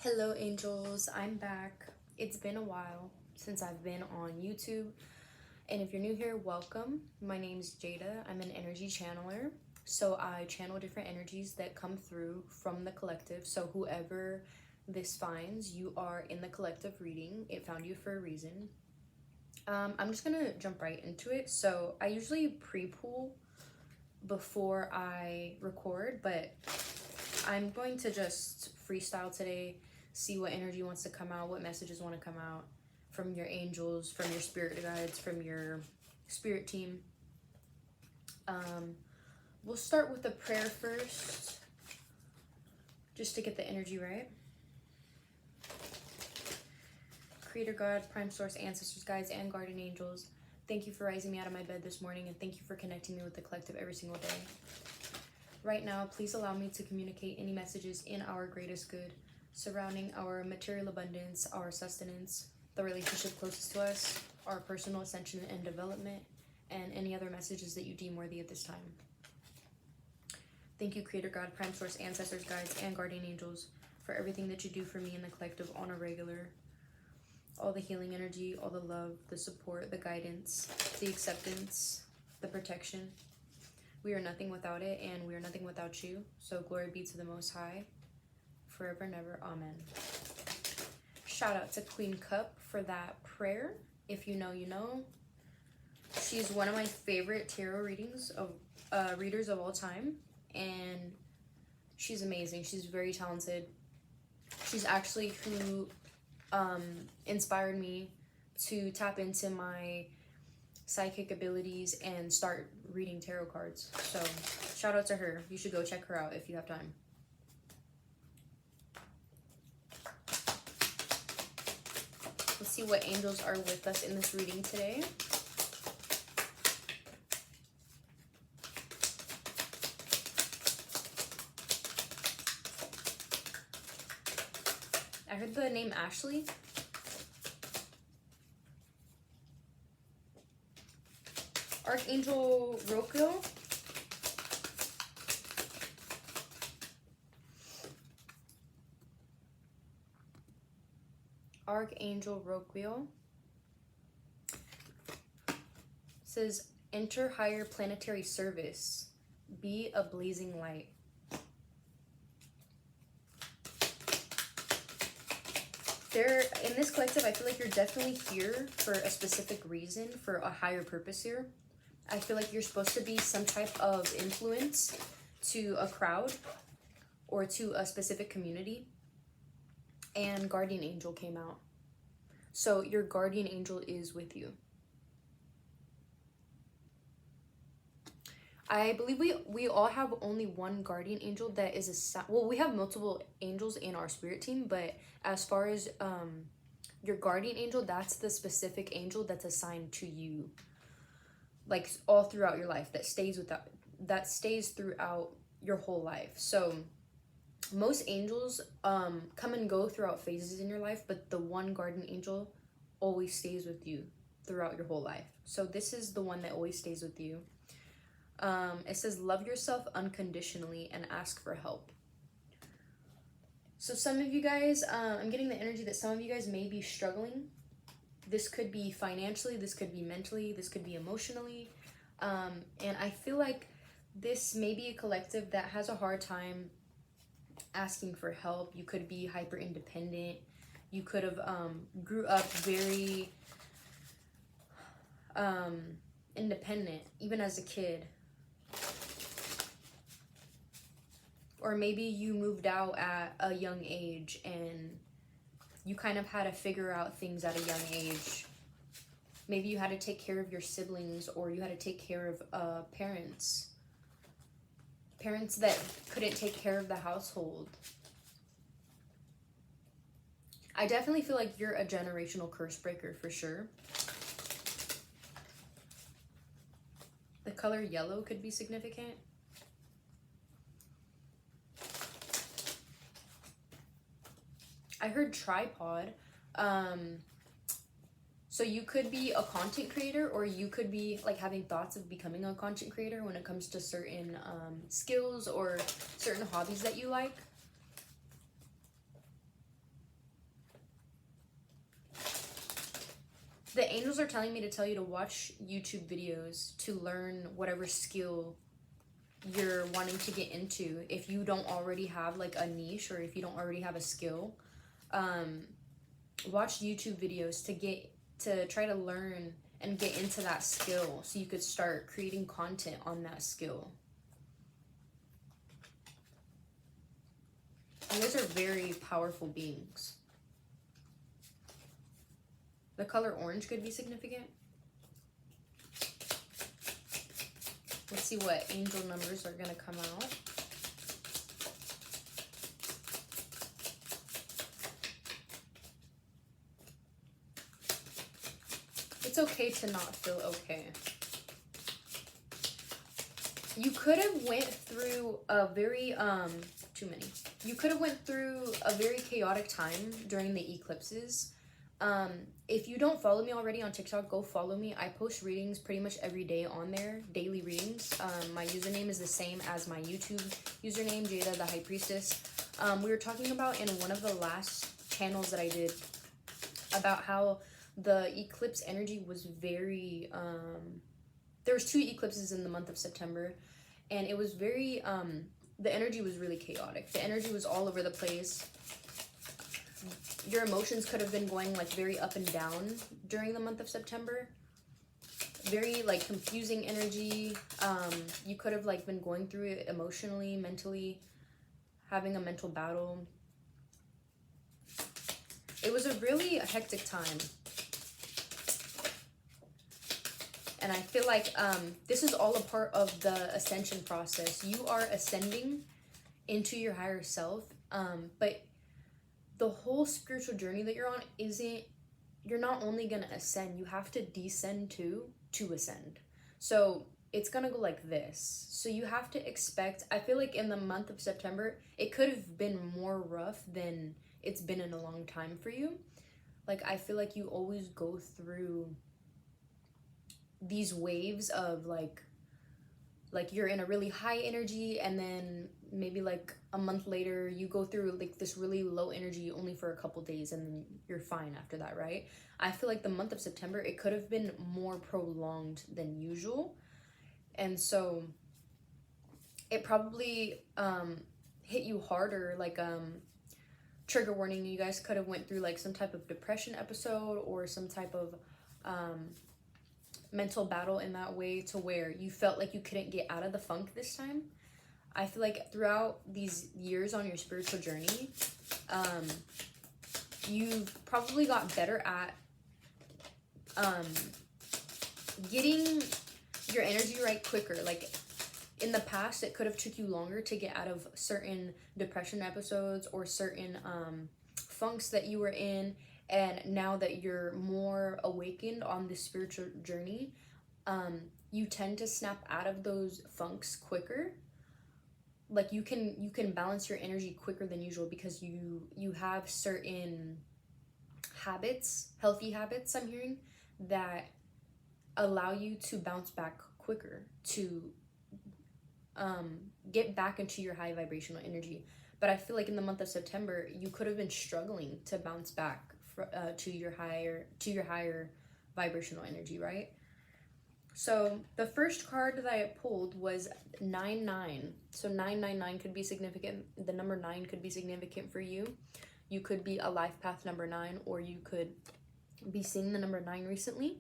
Hello angels, I'm back. It's been a while since I've been on YouTube, and if you're new here, welcome. My name's Jada. I'm an energy channeler, so I channel different energies that come through from the collective. So whoever this finds, you are in the collective reading. It found you for a reason. I'm just gonna jump right into it. So I usually pre-pool before I record, but I'm going to just freestyle today, see what energy wants to come out, what messages want to come out from your angels, from your spirit guides, from your spirit team. We'll start with a prayer first, just to get the energy right. Creator God, Prime Source, Ancestors, Guides, and Guardian Angels, thank you for rising me out of my bed this morning, and thank you for connecting me with the collective every single day. Right now, please allow me to communicate any messages in our greatest good, surrounding our material abundance, our sustenance, the relationship closest to us, our personal ascension and development, and any other messages that you deem worthy at this time. Thank you, Creator God, Prime Source, Ancestors, Guides, and Guardian Angels, for everything that you do for me and the collective on a regular. All the healing energy, all the love, the support, the guidance, the acceptance, the protection. We are nothing without it, and we are nothing without you. So glory be to the Most High, forever and ever. Amen. Shout out to Queen Cup for that prayer. If you know, you know. She's one of my favorite tarot readers of all time, and she's amazing. She's very talented. She's actually who inspired me to tap into my psychic abilities and start reading tarot cards. So shout out to her. You should go check her out if you have time. Let's see what angels are with us in this reading today. I heard the name Ashley. Archangel Roquil. Archangel Roquil says, enter higher planetary service. Be a blazing light. In this collective, I feel like you're definitely here for a specific reason, for a higher purpose here. I feel like you're supposed to be some type of influence to a crowd or to a specific community. And Guardian Angel came out. So your Guardian Angel is with you. I believe we all have only one Guardian Angel that is well, we have multiple angels in our spirit team, but as far as your Guardian Angel, that's the specific angel that's assigned to you, like all throughout your life, that stays throughout your whole life. So most angels come and go throughout phases in your life, but the one Guardian Angel always stays with you throughout your whole life. So this is the one that always stays with you. It says, love yourself unconditionally and ask for help. So some of you guys, I'm getting the energy that some of you guys may be struggling. This could be financially, this could be mentally, this could be emotionally. And I feel like this may be a collective that has a hard time asking for help. You could be hyper independent. You could have grew up very independent, even as a kid. Or maybe you moved out at a young age and you kind of had to figure out things at a young age. Maybe you had to take care of your siblings, or you had to take care of parents that couldn't take care of the household. I definitely feel like you're a generational curse breaker for sure. The color yellow could be significant. I heard tripod. So you could be a content creator, or you could be like having thoughts of becoming a content creator when it comes to certain skills or certain hobbies that you like. The angels are telling me to tell you to watch YouTube videos to learn whatever skill you're wanting to get into. If you don't already have like a niche, or if you don't already have a skill, watch YouTube videos to try to learn and get into that skill, so you could start creating content on that skill. You guys are very powerful beings. The color orange could be significant. Let's see what angel numbers are going to come out. It's okay to not feel okay. You could have went through a very, You could have went through a very chaotic time during the eclipses. If you don't follow me already on TikTok, go follow me. I post readings pretty much every day on there, daily readings. My username is the same as my YouTube username, Jada the High Priestess. We were talking about in one of the last channels that I did about how the eclipse energy was very, there was 2 eclipses in the month of September, and it was very, the energy was really chaotic. The energy was all over the place. Your emotions could have been going like very up and down during the month of September. Very like confusing energy. You could have like been going through it emotionally, mentally, having a mental battle. It was a really hectic time. And I feel like this is all a part of the ascension process. You are ascending into your higher self, but the whole spiritual journey that you're on you're not only going to ascend, you have to descend too to ascend. So it's going to go like this. So you have to expect, I feel like in the month of September, it could have been more rough than it's been in a long time for you. Like, I feel like you always go through these waves of like you're in a really high energy, and then maybe like a month later you go through like this really low energy only for a couple days, and then you're fine after that, right? I feel like the month of September, it could have been more prolonged than usual, and so it probably hit you harder. Like, trigger warning, you guys could have went through like some type of depression episode or some type of mental battle in that way, to where you felt like you couldn't get out of the funk this time. I feel like throughout these years on your spiritual journey, you've probably got better at getting your energy right quicker. Like, in the past, it could have took you longer to get out of certain depression episodes or certain funks that you were in. And now that you're more awakened on the spiritual journey, you tend to snap out of those funks quicker. Like, you can balance your energy quicker than usual, because you have certain habits, healthy habits, I'm hearing, that allow you to bounce back quicker, to get back into your high vibrational energy. But I feel like in the month of September, you could have been struggling to bounce back to your higher vibrational energy, right? So the first card that I pulled was 9-9. So 999 could be significant. The number 9 could be significant for you. You could be a life path number 9, or you could be seeing the number 9 recently.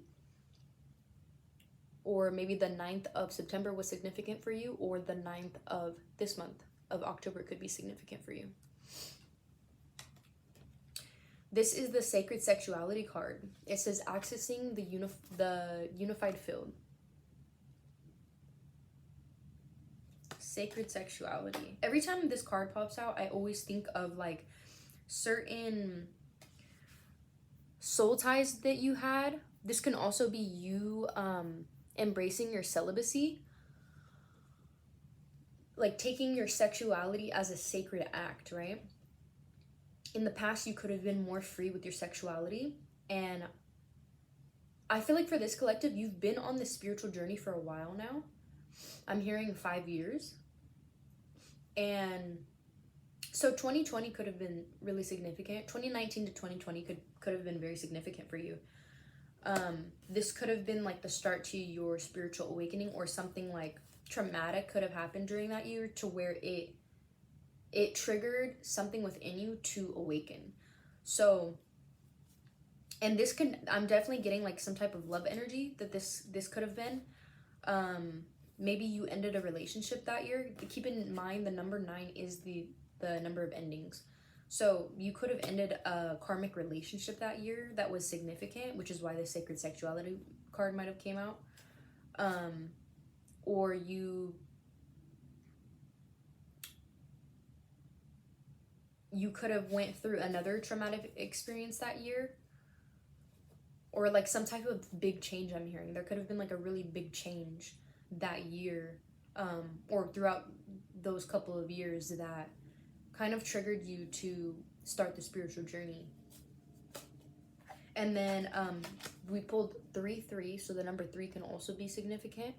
Or maybe the 9th of September was significant for you, or the 9th of this month of October could be significant for you. This is the Sacred Sexuality card. It says accessing the unified field. Sacred Sexuality. Every time this card pops out, I always think of like certain soul ties that you had. This can also be you embracing your celibacy. Like taking your sexuality as a sacred act, right? In the past, you could have been more free with your sexuality. And I feel like for this collective, you've been on this spiritual journey for a while now. I'm hearing 5 years. And so 2020 could have been really significant. 2019 to 2020 could have been very significant for you. This could have been like the start to your spiritual awakening, or something like traumatic could have happened during that year to where it triggered something within you to awaken. So, and this can, I'm definitely getting like some type of love energy that this could have been. Maybe you ended a relationship that year. Keep in mind the number 9 is the number of endings. So you could have ended a karmic relationship that year that was significant, which is why the sacred sexuality card might have came out. Or you could have went through another traumatic experience that year, or like some type of big change. I'm hearing there could have been like a really big change that year, or throughout those couple of years, that kind of triggered you to start the spiritual journey. And then we pulled 3-3, so the number 3 can also be significant.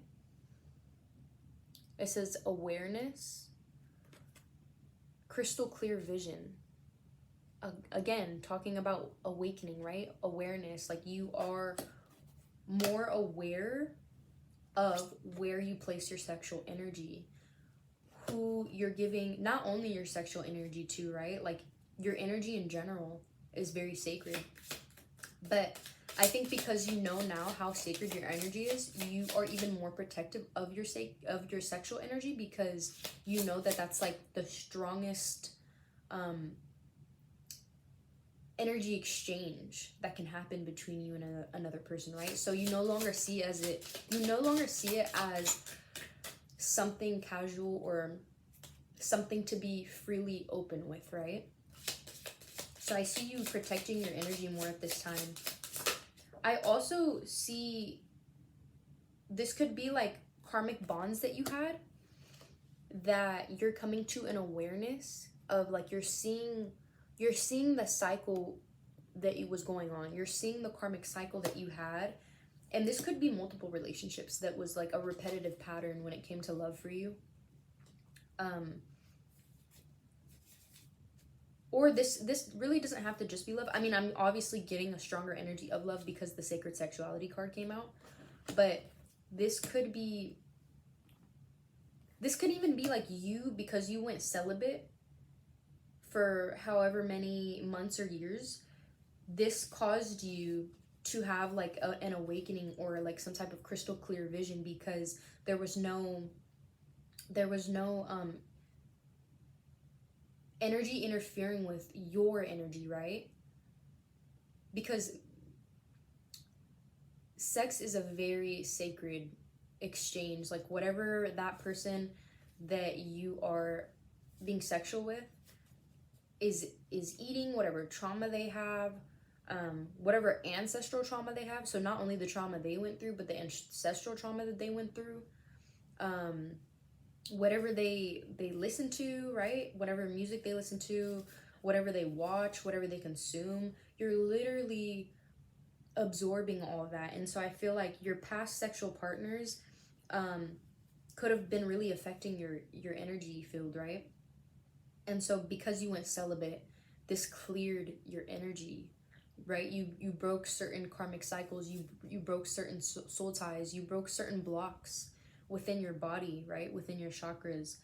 It says awareness, crystal clear vision. Again, talking about awakening, right? Awareness, like you are more aware of where you place your sexual energy, who you're giving not only your sexual energy to, right? Like your energy in general is very sacred. But I think because you know now how sacred your energy is, you are even more protective of your sexual energy, because you know that that's like the strongest energy exchange that can happen between you and another person, right? So you no longer see it as something casual or something to be freely open with, right? So I see you protecting your energy more at this time. I also see this could be like karmic bonds that you had that you're coming to an awareness of, like you're seeing the cycle that it was going on. You're seeing the karmic cycle that you had. And this could be multiple relationships that was like a repetitive pattern when it came to love for you. Or this really doesn't have to just be love. I mean, I'm obviously getting a stronger energy of love because the sacred sexuality card came out. But this could even be like you, because you went celibate for however many months or years. This caused you to have like an awakening, or like some type of crystal clear vision, because there was no energy interfering with your energy, right? Because sex is a very sacred exchange. Like whatever that person that you are being sexual with is eating, whatever trauma they have, whatever ancestral trauma they have. So not only the trauma they went through, but the ancestral trauma that they went through, whatever they listen to, right? Whatever music they listen to, whatever they watch, whatever they consume, you're literally absorbing all of that. And so I feel like your past sexual partners could have been really affecting your energy field, right? And so because you went celibate, this cleared your energy, right? You broke certain karmic cycles, you broke certain soul ties, you broke certain blocks within your body, right? Within your chakras.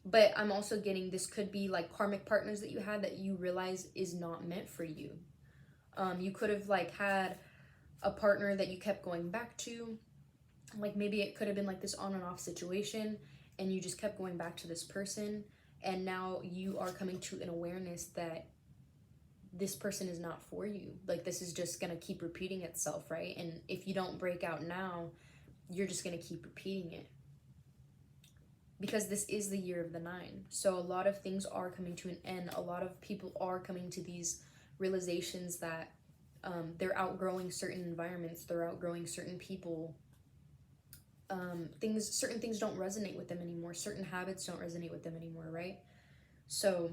But I'm also getting, this could be like karmic partners that you had that you realize is not meant for you. You could have like had a partner that you kept going back to. Like maybe it could have been like this on and off situation, and you just kept going back to this person, and now you are coming to an awareness that this person is not for you. Like this is just gonna keep repeating itself, right? And if you don't break out now, you're just gonna keep repeating it, because this is the year of the 9. So a lot of things are coming to an end. A lot of people are coming to these realizations that they're outgrowing certain environments, they're outgrowing certain people. Certain things don't resonate with them anymore. Certain habits don't resonate with them anymore, right? So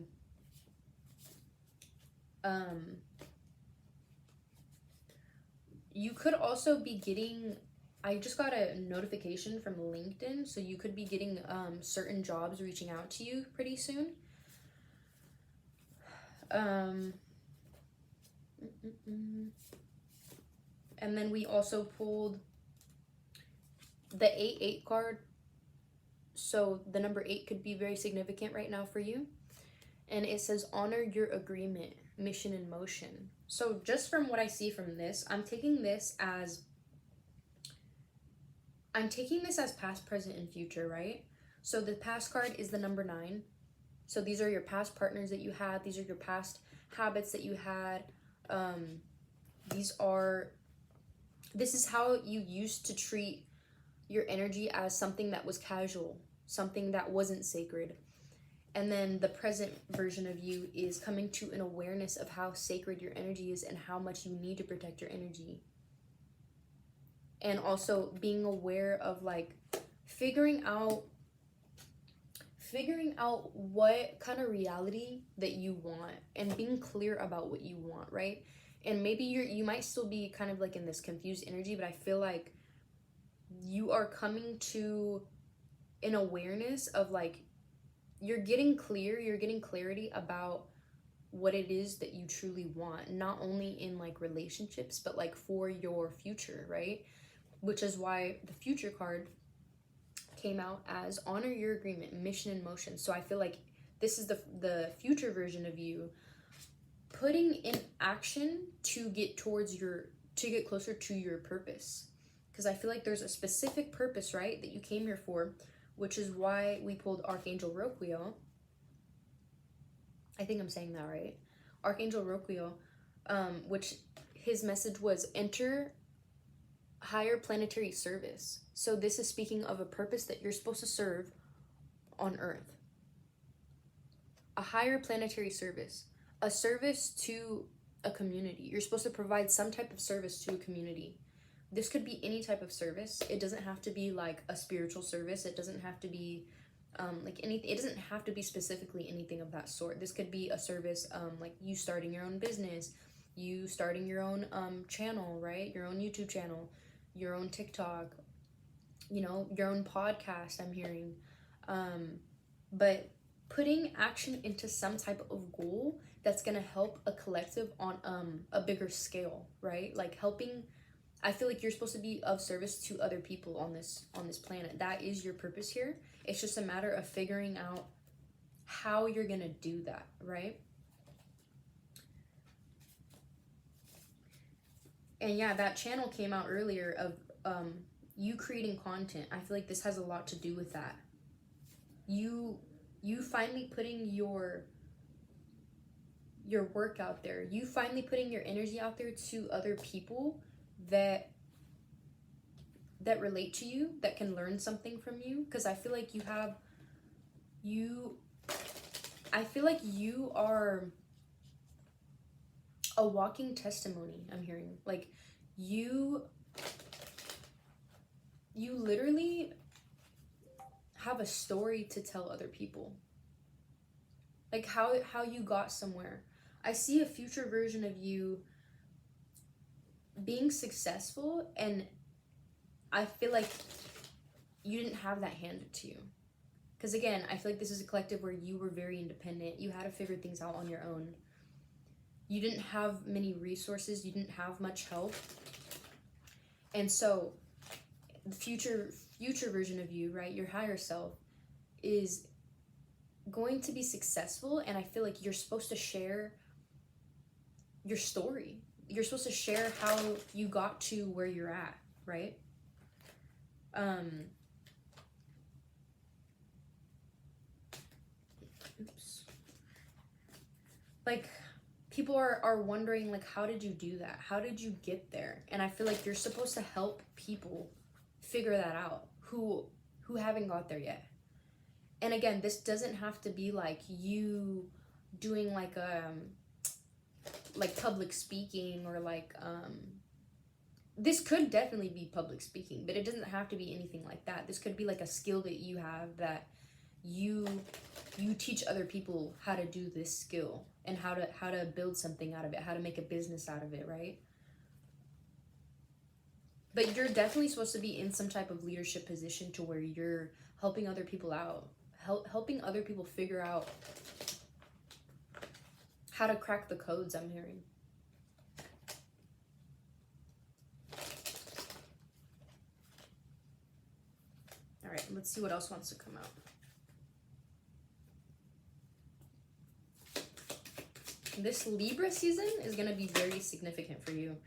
you could also be getting, I just got a notification from LinkedIn, so you could be getting certain jobs reaching out to you pretty soon. And then we also pulled the 8-8 card. So the number 8 could be very significant right now for you. And it says, honor your agreement, mission in motion. So just from what I see from this, I'm taking this as past, present, and future, right? So the past card is the number 9. So these are your past partners that you had. These are your past habits that you had. This is how you used to treat your energy, as something that was casual, something that wasn't sacred. And then the present version of you is coming to an awareness of how sacred your energy is and how much you need to protect your energy. And also being aware of like figuring out what kind of reality that you want and being clear about what you want, right? And maybe you might still be kind of like in this confused energy, but I feel like you are coming to an awareness of like you're getting clarity about what it is that you truly want, not only in like relationships, but like for your future, right? Which is why the future card came out as honor your agreement, mission in motion. So I feel like this is the future version of you putting in action to get closer to your purpose. Because I feel like there's a specific purpose, right, that you came here for, which is why we pulled Archangel Roquiel. I think I'm saying that right. Archangel Roquiel, which his message was enter higher planetary service. So this is speaking of a purpose that you're supposed to serve on Earth. A higher planetary service. A service to a community. You're supposed to provide some type of service to a community. This could be any type of service. It doesn't have to be like a spiritual service. It doesn't have to be like anything. It doesn't have to be specifically anything of that sort. This could be a service like you starting your own business, you starting your own channel, right? Your own YouTube channel, your own TikTok, you know, your own podcast, I'm hearing. But putting action into some type of goal that's going to help a collective on a bigger scale, right? Like helping, I feel like you're supposed to be of service to other people on this planet. That is your purpose here. It's just a matter of figuring out how you're going to do that, right? And yeah, that channel came out earlier of you creating content. I feel like this has a lot to do with that. You finally putting your work out there. You finally putting your energy out there to other people that relate to you, that can learn something from you. Because I feel like you are a walking testimony, I'm hearing. Like you literally have a story to tell other people. Like how you got somewhere. I see a future version of you being successful, and I feel like you didn't have that handed to you. Because again, I feel like this is a collective where you were very independent. You had to figure things out on your own. You didn't have many resources. You didn't have much help. And so the future version of you, right, your higher self, is going to be successful. And I feel like you're supposed to share your story. You're supposed to share how you got to where you're at, right? Oops. Like people are wondering, like, how did you do that? How did you get there? And I feel like you're supposed to help people figure that out who haven't got there yet. And again, this doesn't have to be like you doing like public speaking or like this could definitely be public speaking, but it doesn't have to be anything like that. This could be like a skill that you have that you teach other people how to do this skill and how to build something out of it, how to make a business out of it, right? But you're definitely supposed to be in some type of leadership position to where you're helping other people out, helping other people figure out how to crack the codes, I'm hearing. Let's see what else wants to come out. This Libra season is going to be very significant for you.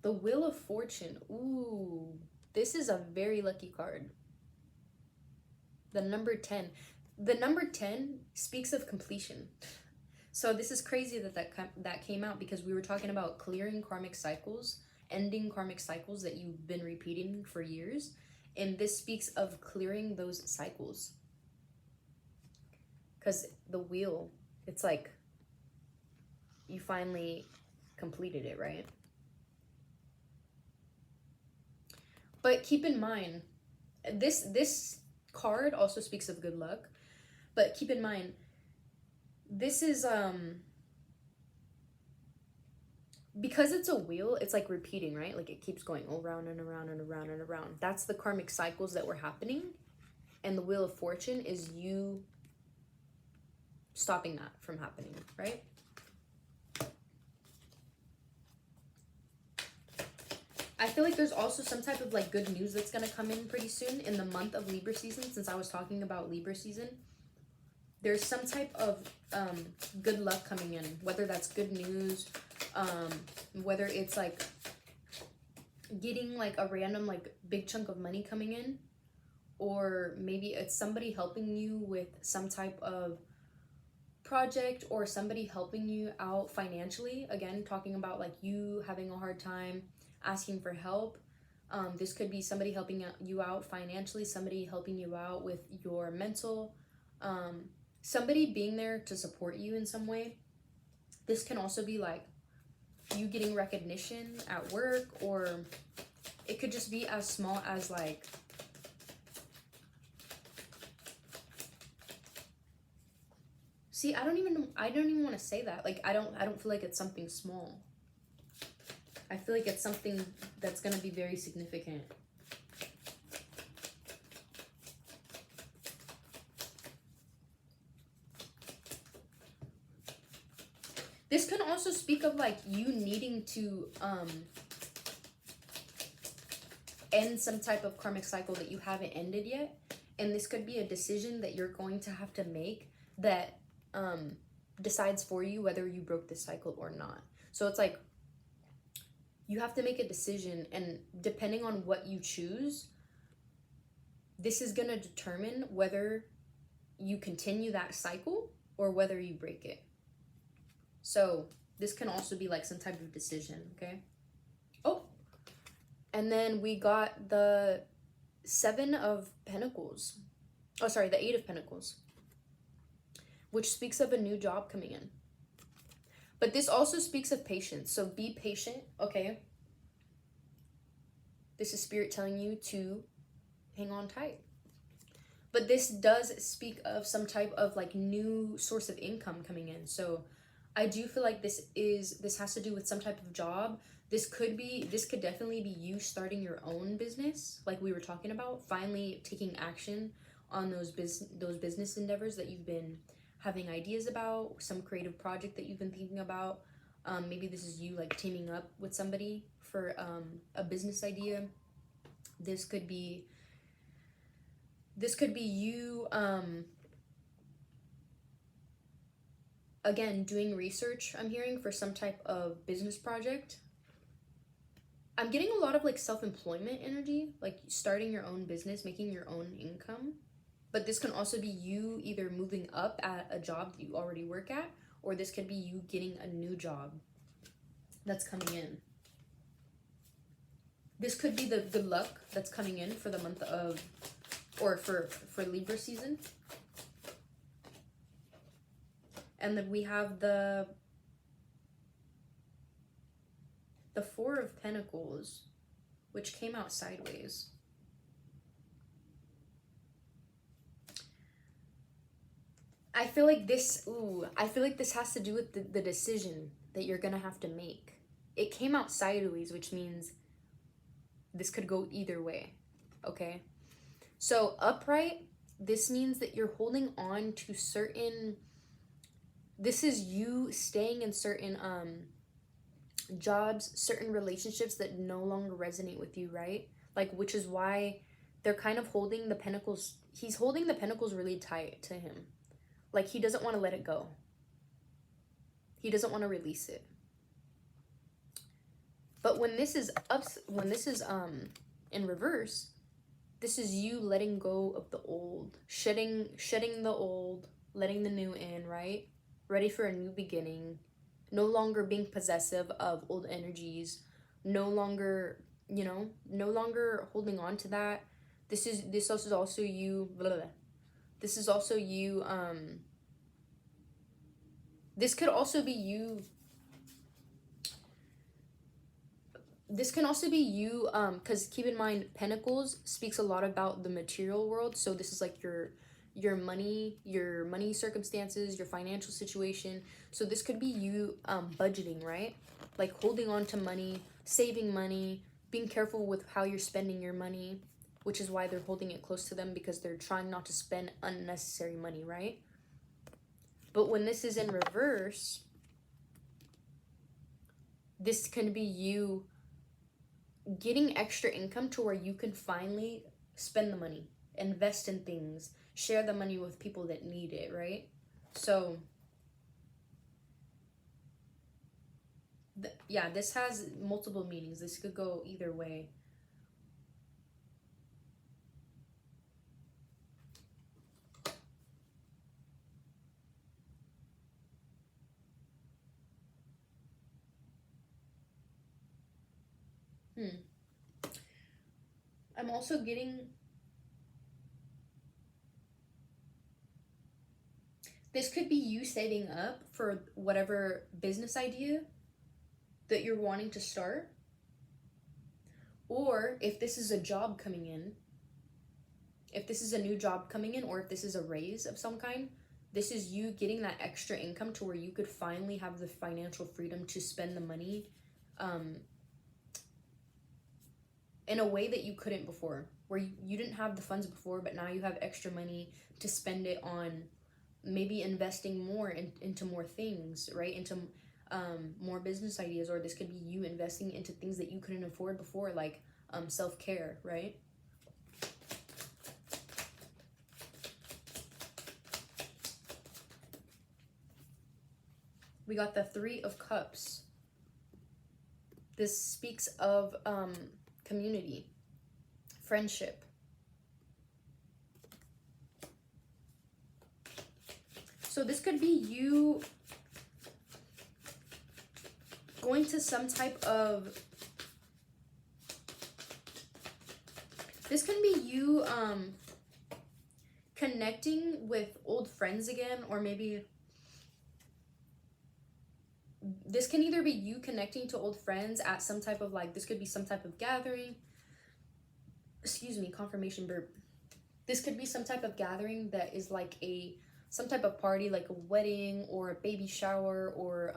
The Wheel of Fortune. Ooh, this is a very lucky card. The number 10. The number 10 speaks of completion. So this is crazy that came out, because we were talking about clearing karmic cycles, ending karmic cycles that you've been repeating for years. And this speaks of clearing those cycles. Because the wheel, it's like you finally completed it, right? But keep in mind, this card also speaks of good luck. But keep in mind, this is because it's a wheel, it's like repeating, right? Like it keeps going around and around and around and around. That's the karmic cycles that were happening. And the Wheel of Fortune is you stopping that from happening, right? I feel like there's also some type of like good news that's gonna come in pretty soon in the month of Libra season. Since I was talking about Libra season, there's some type of good luck coming in, whether that's good news, whether it's like getting like a random like big chunk of money coming in, or maybe it's somebody helping you with some type of project, or somebody helping you out financially. Again, talking about like you having a hard time asking for help. This could be somebody helping you out financially, somebody helping you out with your mental, somebody being there to support you in some way. This can also be like you getting recognition at work, or it could just be as small as like see, I don't even want to say that. Like I don't feel like it's something small. I feel like it's something that's going to be very significant. This can also speak of like you needing to end some type of karmic cycle that you haven't ended yet. And this could be a decision that you're going to have to make that decides for you whether you broke this cycle or not. So it's like you have to make a decision, and depending on what you choose, this is going to determine whether you continue that cycle or whether you break it. So this can also be like some type of decision, okay? Oh, and then we got the 7 of Pentacles. Oh, sorry, the 8 of Pentacles, which speaks of a new job coming in. But this also speaks of patience. So be patient, okay? This is Spirit telling you to hang on tight. But this does speak of some type of like new source of income coming in. So I do feel like this has to do with some type of job. This could definitely be you starting your own business, like we were talking about, finally taking action on those business endeavors that you've been having ideas about, some creative project that you've been thinking about. Maybe this is you like teaming up with somebody for a business idea. This could be you again doing research, I'm hearing, for some type of business project. I'm getting a lot of like self-employment energy, like starting your own business, making your own income. But this can also be you either moving up at a job that you already work at, or this could be you getting a new job that's coming in. This could be the good luck that's coming in for the month of, or for Libra season. And then we have the 4 of Pentacles, which came out sideways. I feel like this has to do with the decision that you're gonna have to make. It came out sideways, which means this could go either way, okay? So upright, this means that you're holding on to certain, this is you staying in certain jobs, certain relationships that no longer resonate with you, right? Like, which is why they're kind of holding the pentacles. He's holding the pentacles really tight to him. Like, he doesn't want to let it go. He doesn't want to release it. But when this is in reverse, this is you letting go of the old, shedding the old, letting the new in, right? Ready for a new beginning. No longer being possessive of old energies. No longer, no longer holding on to that. This is also you, blah, blah, blah. This is also you, this could also be you. This can also be you, because keep in mind, Pentacles speaks a lot about the material world. So this is like your money circumstances, your financial situation. So this could be you budgeting, right? Like holding on to money, saving money, being careful with how you're spending your money, which is why they're holding it close to them, because they're trying not to spend unnecessary money, right? But when this is in reverse, this can be you getting extra income to where you can finally spend the money, invest in things, share the money with people that need it, right? So yeah, this has multiple meanings. This could go either way. I'm also getting, this could be you saving up for whatever business idea that you're wanting to start. Or if this is a job coming in, if this is a new job coming in, or if this is a raise of some kind, this is you getting that extra income to where you could finally have the financial freedom to spend the money in a way that you couldn't before, where you didn't have the funds before, but now you have extra money to spend it on maybe investing more into more things, right? Into more business ideas. Or this could be you investing into things that you couldn't afford before, like self-care, right? We got the Three of Cups. This speaks of community, friendship. So this could be you going to some type of, this can be you connecting with old friends again, or maybe this can either be you connecting to old friends at some type of, like, this could be some type of gathering. Excuse me, confirmation burp. This could be some type of gathering that is like some type of party, like a wedding or a baby shower, or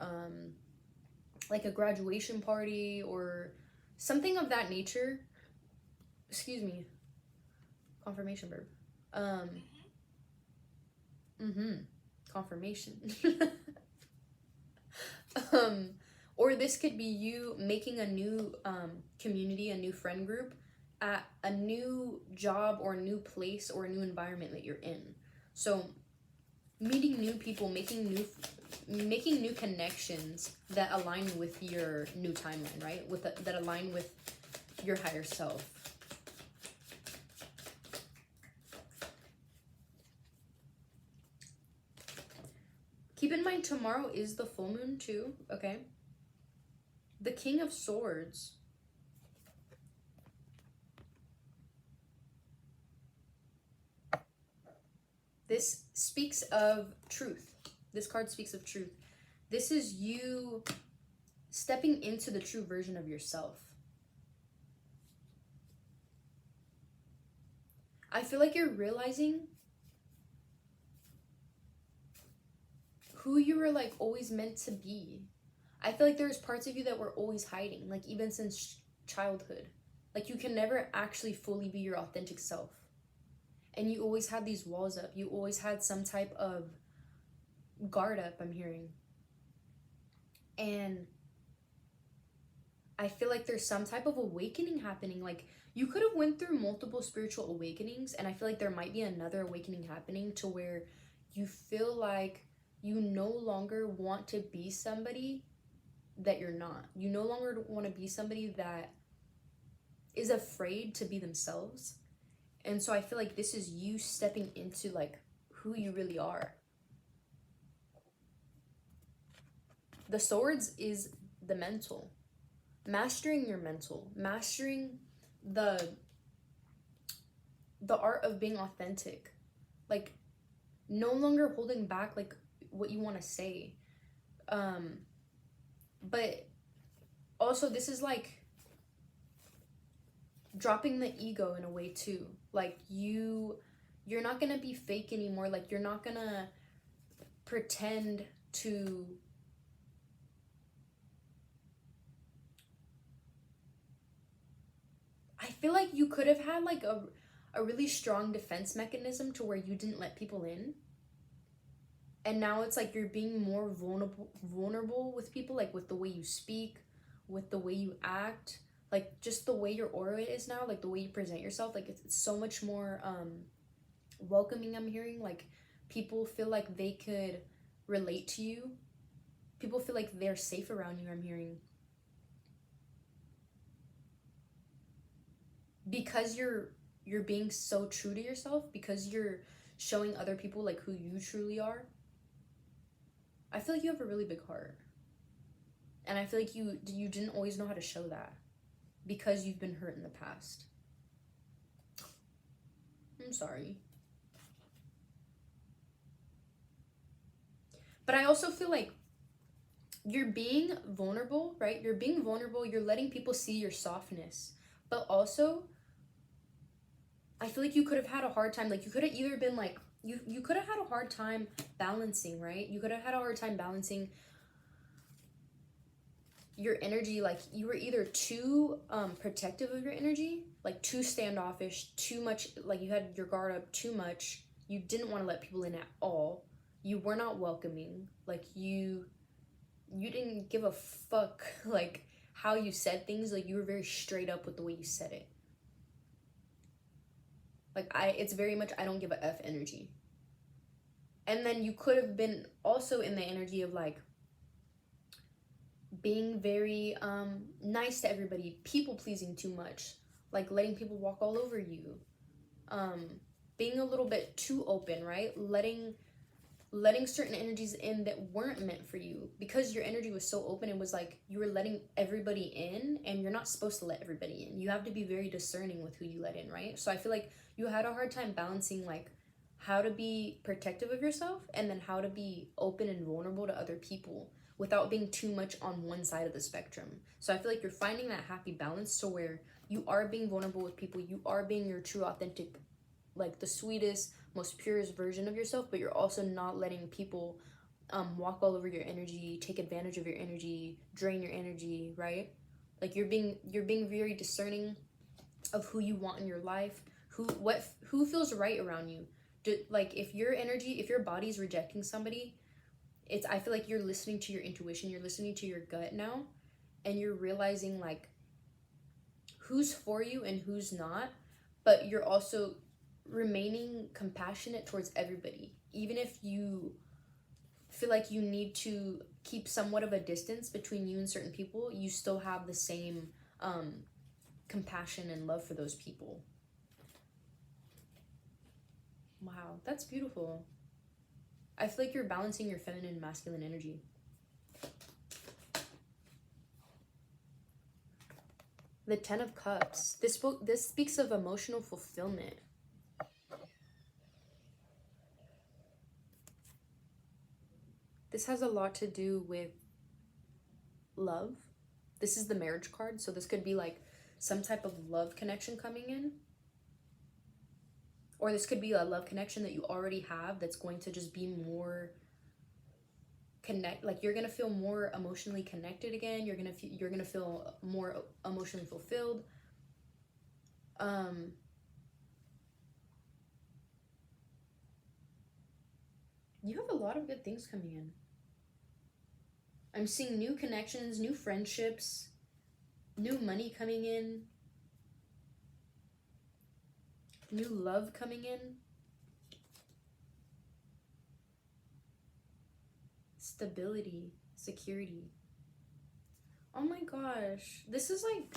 like a graduation party or something of that nature. Excuse me, confirmation verb. Confirmation. Or this could be you making a new community, a new friend group at a new job or a new place or a new environment that you're in. So meeting new people, making new connections that align with your new timeline, right? That align with your higher self. Keep in mind, tomorrow is the full moon too, okay? The King of Swords. This speaks of truth. This card speaks of truth. This is you stepping into the true version of yourself. I feel like you're realizing who you were like always meant to be. I feel like there's parts of you that were always hiding, like even since childhood. Like you can never actually fully be your authentic self. And you always had these walls up. You always had some type of guard up, I'm hearing. And I feel like there's some type of awakening happening. Like, you could have went through multiple spiritual awakenings, and I feel like there might be another awakening happening to where you feel like you no longer want to be somebody that you're not. You no longer want to be somebody that is afraid to be themselves. And so I feel like this is you stepping into like who you really are. The swords is the mental. Mastering your mental, mastering the art of being authentic. Like, no longer holding back like what you want to say. But also this is like dropping the ego in a way too. Like, you're not gonna be fake anymore. Like, you're not gonna pretend to I feel like you could have had like a really strong defense mechanism to where you didn't let people in. And now it's like you're being more vulnerable with people, like with the way you speak, with the way you act, like just the way your aura is now, like the way you present yourself. Like, it's so much more welcoming. I'm hearing like people feel like they could relate to you. People feel like they're safe around you. I'm hearing, because you're being so true to yourself, because you're showing other people like who you truly are. I feel like you have a really big heart, and I feel like you didn't always know how to show that because you've been hurt in the past. I'm sorry, but I also feel like you're being vulnerable, right? You're being vulnerable, you're letting people see your softness, but also I feel like you could have had a hard time. Like, you could have either been like, you could have had a hard time balancing, right? You could have had a hard time balancing your energy. Like, you were either too protective of your energy, like too standoffish, too much, like you had your guard up too much. You didn't want to let people in at all. You were not welcoming. Like, you didn't give a fuck like how you said things. Like, you were very straight up with the way you said it. Like, it's very much I don't give a F energy. And then you could have been also in the energy of like being very nice to everybody, people pleasing too much, like letting people walk all over you, being a little bit too open, right? Letting certain energies in that weren't meant for you, because your energy was so open. It was like you were letting everybody in, and you're not supposed to let everybody in. You have to be very discerning with who you let in, right? So I feel like you had a hard time balancing like how to be protective of yourself and then how to be open and vulnerable to other people without being too much on one side of the spectrum. So I feel like you're finding that happy balance to where you are being vulnerable with people, you are being your true authentic, like the sweetest, most purest version of yourself, but you're also not letting people walk all over your energy, take advantage of your energy, drain your energy, right? Like, you're being very discerning of who you want in your life, who feels right around you. Like, if your body's rejecting somebody, I feel like you're listening to your intuition, you're listening to your gut now, and you're realizing like who's for you and who's not, but you're also remaining compassionate towards everybody. Even if you feel like you need to keep somewhat of a distance between you and certain people, you still have the same compassion and love for those people. Wow, that's beautiful. I feel like you're balancing your feminine and masculine energy. The 10 of Cups. This speaks of emotional fulfillment. This has a lot to do with love. This is the marriage card, so this could be like some type of love connection coming in. Or this could be a love connection that you already have that's going to just be more like you're gonna feel more emotionally connected again. You're gonna feel more emotionally fulfilled. You have a lot of good things coming in. I'm seeing new connections, new friendships, New money coming in. New love coming in. Stability, security. Oh my gosh. This is like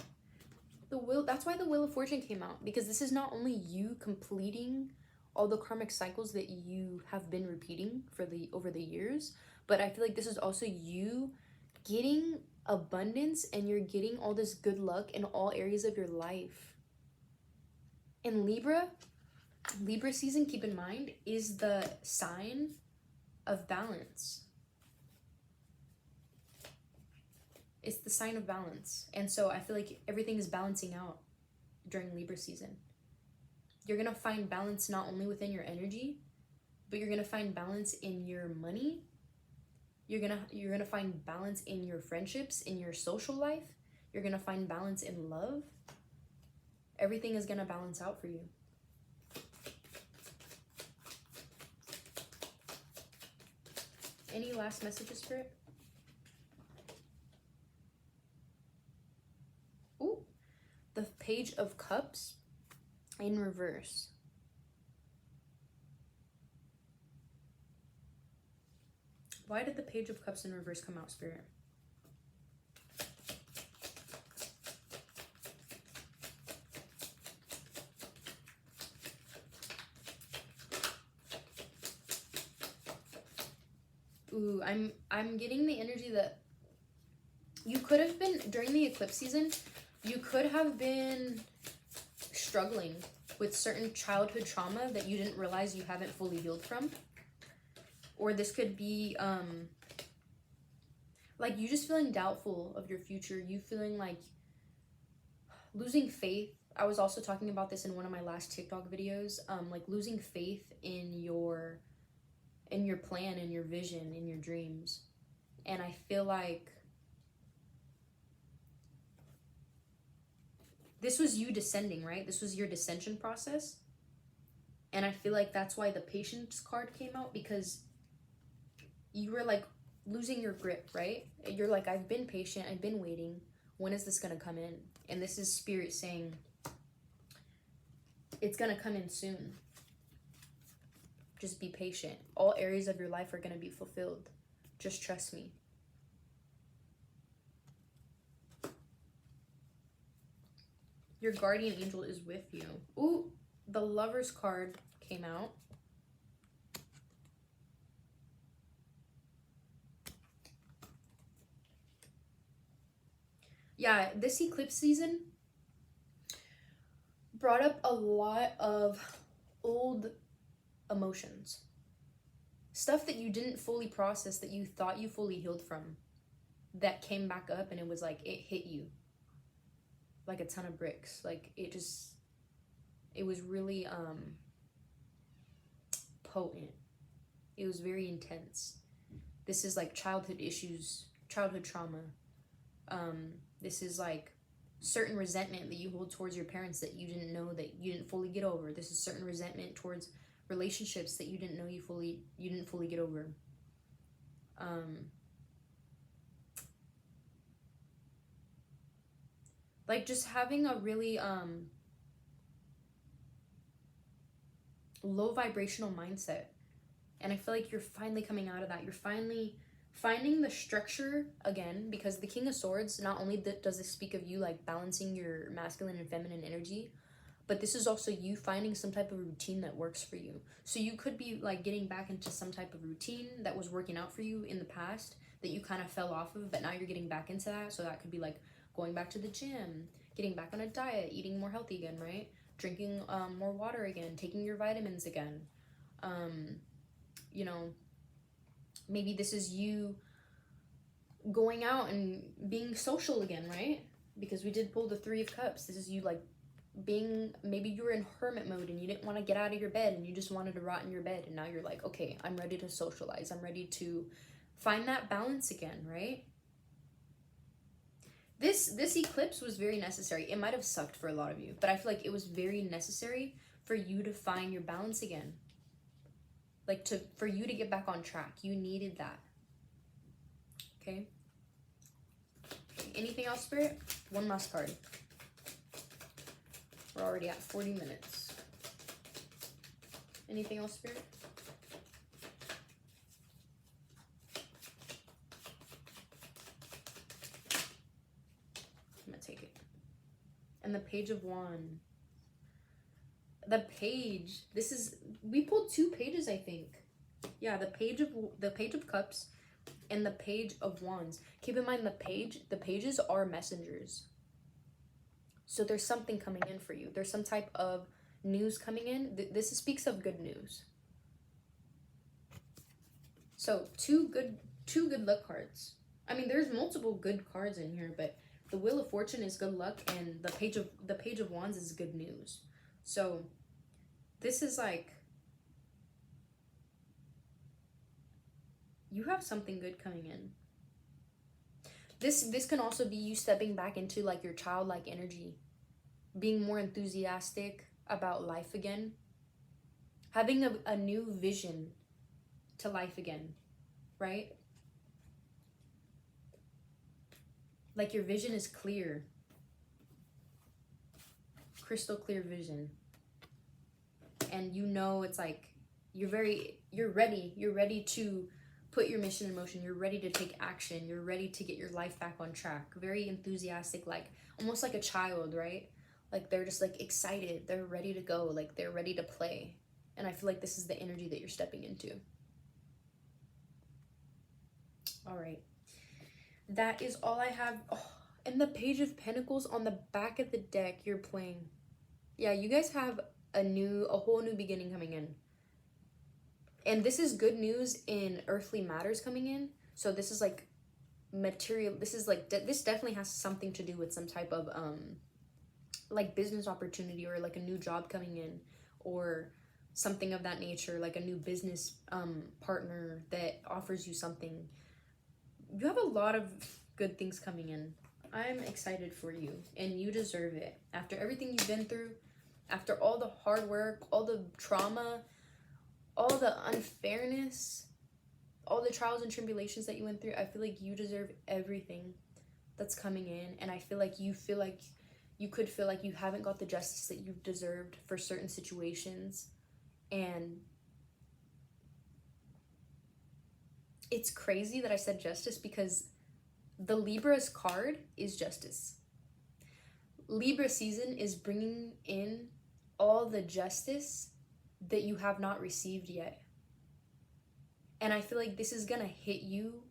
the wheel. That's why the Wheel of Fortune came out. Because this is not only you completing all the karmic cycles that you have been repeating for over the years, but I feel like this is also you getting abundance, and you're getting all this good luck in all areas of your life. In Libra season, keep in mind, is the sign of balance. It's the sign of balance. And so I feel like everything is balancing out during Libra season. You're going to find balance not only within your energy, but you're going to find balance in your money. You're going to find balance in your friendships, in your social life. You're going to find balance in love. Everything is going to balance out for you. Any last messages, Spirit? Ooh, the Page of Cups in reverse. Why did the Page of Cups in reverse come out, Spirit? Ooh, I'm getting the energy that you could have been, during the eclipse season, you could have been struggling with certain childhood trauma that you didn't realize you haven't fully healed from. Or this could be like you just feeling doubtful of your future, you feeling like losing faith. I was also talking about this in one of my last TikTok videos, like losing faith in your plan, in your vision, in your dreams. And I feel like this was you descending, right? This was your descension process. And I feel like that's why the Patience card came out, because you were like losing your grip, right? You're like, I've been patient, I've been waiting. When is this gonna come in? And this is Spirit saying, it's gonna come in soon. Just be patient. All areas of your life are gonna be fulfilled. Just trust me. Your guardian angel is with you. Ooh, the Lover's card came out. Yeah, this eclipse season brought up a lot of old emotions. Stuff that you didn't fully process, that you thought you fully healed from, that came back up, and it was like, it hit you like a ton of bricks. Like it was really potent. It was very intense. This is like childhood issues, childhood trauma. This is like certain resentment that you hold towards your parents that you didn't know, that you didn't fully get over. This is certain resentment towards relationships that you didn't know you didn't fully get over. Like just having a really low vibrational mindset. And I feel like you're finally coming out of that. You're finally finding the structure again, because the King of Swords, not only does it speak of you like balancing your masculine and feminine energy, but this is also you finding some type of routine that works for you. So you could be like getting back into some type of routine that was working out for you in the past that you kind of fell off of, but now you're getting back into that. So that could be like going back to the gym, getting back on a diet, eating more healthy again, right? Drinking more water again, taking your vitamins again. You know, maybe this is you going out and being social again, right? Because we did pull the Three of Cups. This is you like being, maybe you were in hermit mode and you didn't want to get out of your bed and you just wanted to rot in your bed, and now you're like, okay, I'm ready to socialize. I'm ready to find that balance again, right? This eclipse was very necessary. It might have sucked for a lot of you, but I feel like it was very necessary for you to find your balance again. Like for you to get back on track. You needed that. Okay? Okay. Anything else, Spirit? One last card. We're already at 40 minutes. Anything else, Spirit? I'm gonna take it. And the Page of Wands. The Page. This is, we pulled 2 pages, I think. Yeah, the Page of Cups and the Page of Wands. Keep in mind the pages are messengers. So there's something coming in for you. There's some type of news coming in. This speaks of good news. So two good luck cards. I mean, there's multiple good cards in here, but the Wheel of Fortune is good luck, and the Page of Wands is good news. So this is like, you have something good coming in. This can also be you stepping back into like your childlike energy, being more enthusiastic about life again, having a new vision to life again, right? Like your vision is clear, crystal clear vision. And you know, it's like you're ready to put your mission in motion. You're ready to take action. You're ready to get your life back on track. Very enthusiastic, like almost like a child, right? Like they're just like excited. They're ready to go. Like they're ready to play. And I feel like this is the energy that you're stepping into. All right. That is all I have. Oh, and the Page of Pentacles on the back of the deck, you're playing. Yeah, you guys have a whole new beginning coming in. And this is good news in earthly matters coming in. So this is like material. This is like, this definitely has something to do with some type of like business opportunity, or like a new job coming in, or something of that nature, like a new business partner that offers you something. You have a lot of good things coming in. I'm excited for you, and you deserve it. After everything you've been through, after all the hard work, all the trauma, all the unfairness, all the trials and tribulations that you went through, I feel like you deserve everything that's coming in. And I feel like you could feel like you haven't got the justice that you've deserved for certain situations. And it's crazy that I said justice, because the Libra's card is justice. Libra season is bringing in all the justice that you have not received yet. And I feel like this is gonna hit you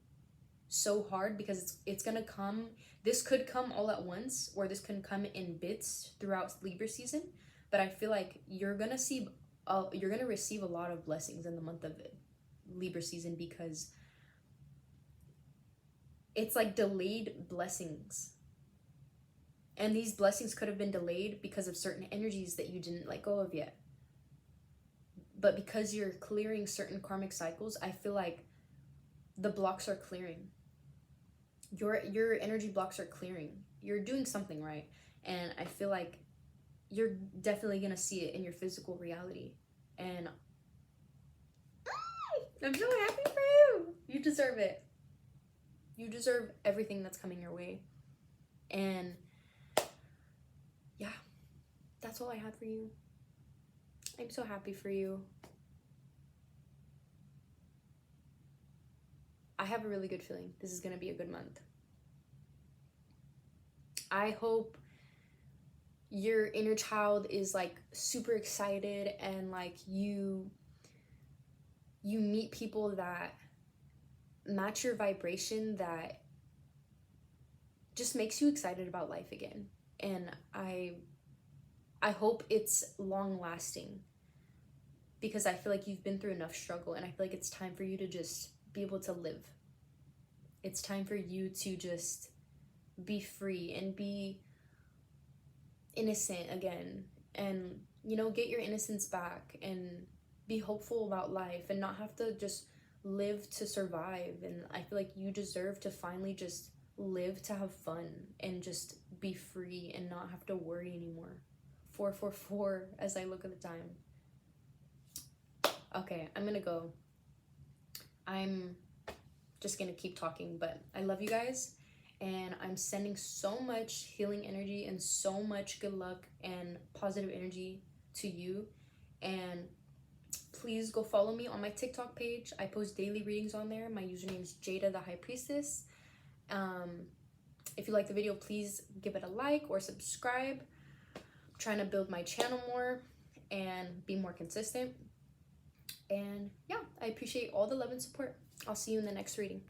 so hard, because it's gonna come, this could come all at once, or this can come in bits throughout Libra season. But I feel like you're gonna receive a lot of blessings in the month of Libra season, because it's like delayed blessings. And these blessings could have been delayed because of certain energies that you didn't let go of yet. But because you're clearing certain karmic cycles, I feel like the blocks are clearing. Your energy blocks are clearing. You're doing something right. And I feel like you're definitely going to see it in your physical reality. And I'm so happy for you. You deserve it. You deserve everything that's coming your way. And yeah, that's all I had for you. I'm so happy for you. I have a really good feeling this is going to be a good month. I hope your inner child is like super excited, and like you meet people that match your vibration, that just makes you excited about life again. And I hope it's long lasting, because I feel like you've been through enough struggle, and I feel like it's time for you to just be able to live. It's time for you to just be free and be innocent again, and get your innocence back, and be hopeful about life, and not have to just live to survive. And I feel like you deserve to finally just live to have fun and just be free and not have to worry anymore. 444 as I look at the time. Okay, I'm gonna go. I'm just gonna keep talking, but I love you guys, and I'm sending so much healing energy and so much good luck and positive energy to you. And please go follow me on my TikTok page. I post daily readings on there. My username is Jada the High Priestess. If you like the video, please give it a like or subscribe. I'm trying to build my channel more and be more consistent. And yeah, I appreciate all the love and support. I'll see you in the next reading.